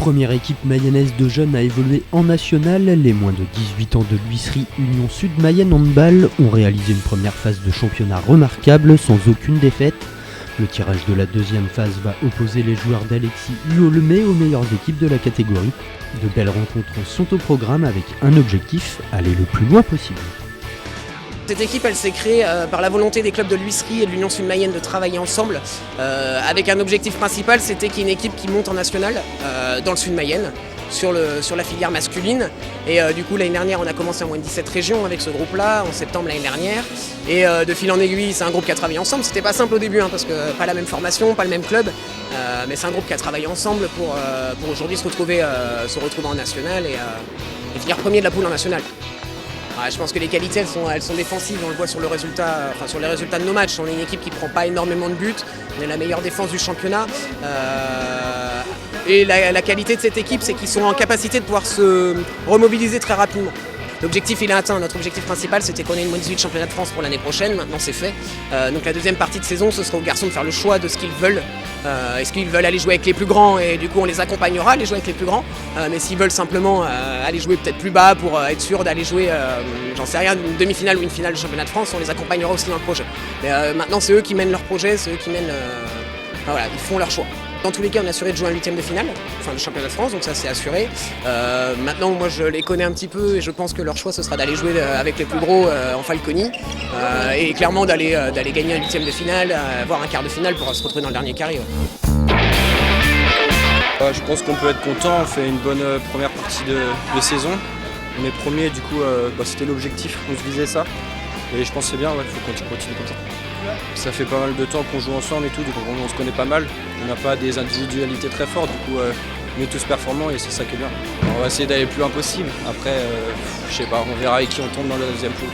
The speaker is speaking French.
première équipe mayonnaise de jeunes à évoluer en national, les moins de 18 ans de l'Huisserie Union Sud Mayenne Handball ont réalisé une première phase de championnat remarquable sans aucune défaite. Le tirage de la deuxième phase va opposer les joueurs d'Alexis Huolmé aux meilleures équipes de la catégorie. De belles rencontres sont au programme avec un objectif, aller le plus loin possible. Cette équipe, elle s'est créée par la volonté des clubs de l'Huisserie et de l'Union Sud Mayenne de travailler ensemble avec un objectif principal, c'était qu'il y ait une équipe qui monte en national dans le Sud Mayenne sur la filière masculine. Et du coup, l'année dernière, on a commencé en moins de 17 régions avec ce groupe-là, en septembre l'année dernière. Et de fil en aiguille, c'est un groupe qui a travaillé ensemble. C'était pas simple au début, parce que pas la même formation, pas le même club. Mais c'est un groupe qui a travaillé ensemble pour aujourd'hui se retrouver en national et finir premier de la poule en national. Ouais, je pense que les qualités elles sont défensives, on le voit sur les résultats de nos matchs. On est une équipe qui ne prend pas énormément de buts, on est la meilleure défense du championnat. Et la qualité de cette équipe, c'est qu'ils sont en capacité de pouvoir se remobiliser très rapidement. L'objectif il est atteint, notre objectif principal c'était qu'on ait une moins 18 championnat de France pour l'année prochaine, maintenant c'est fait. Donc la deuxième partie de saison, ce sera aux garçons de faire le choix de ce qu'ils veulent. Est-ce qu'ils veulent aller jouer avec les plus grands et du coup on les accompagnera à aller jouer avec les plus grands. Mais s'ils veulent simplement aller jouer peut-être plus bas pour être sûr d'aller jouer, j'en sais rien, une demi-finale ou une finale du championnat de France, on les accompagnera aussi dans le projet. Mais maintenant c'est eux qui mènent leur projet, c'est eux qui mènent, voilà, ils font leur choix. Dans tous les cas, on est assuré de jouer un huitième de finale, enfin le championnat de France, donc ça c'est assuré. Maintenant, moi je les connais un petit peu et je pense que leur choix ce sera d'aller jouer avec les plus gros en Falconie et clairement d'aller gagner un huitième de finale, voire un quart de finale pour se retrouver dans le dernier carré. Je pense qu'on peut être content, on fait une bonne première partie de saison. On est premier, du coup c'était l'objectif, on se visait ça. Et je pense que c'est bien, il faut continuer comme ça. Ça fait pas mal de temps qu'on joue ensemble et tout, donc on se connaît pas mal. On n'a pas des individualités très fortes, du coup on est tous performants et c'est ça qui est bien. On va essayer d'aller le plus loin possible. Après, je sais pas, on verra avec qui on tombe dans la deuxième poule.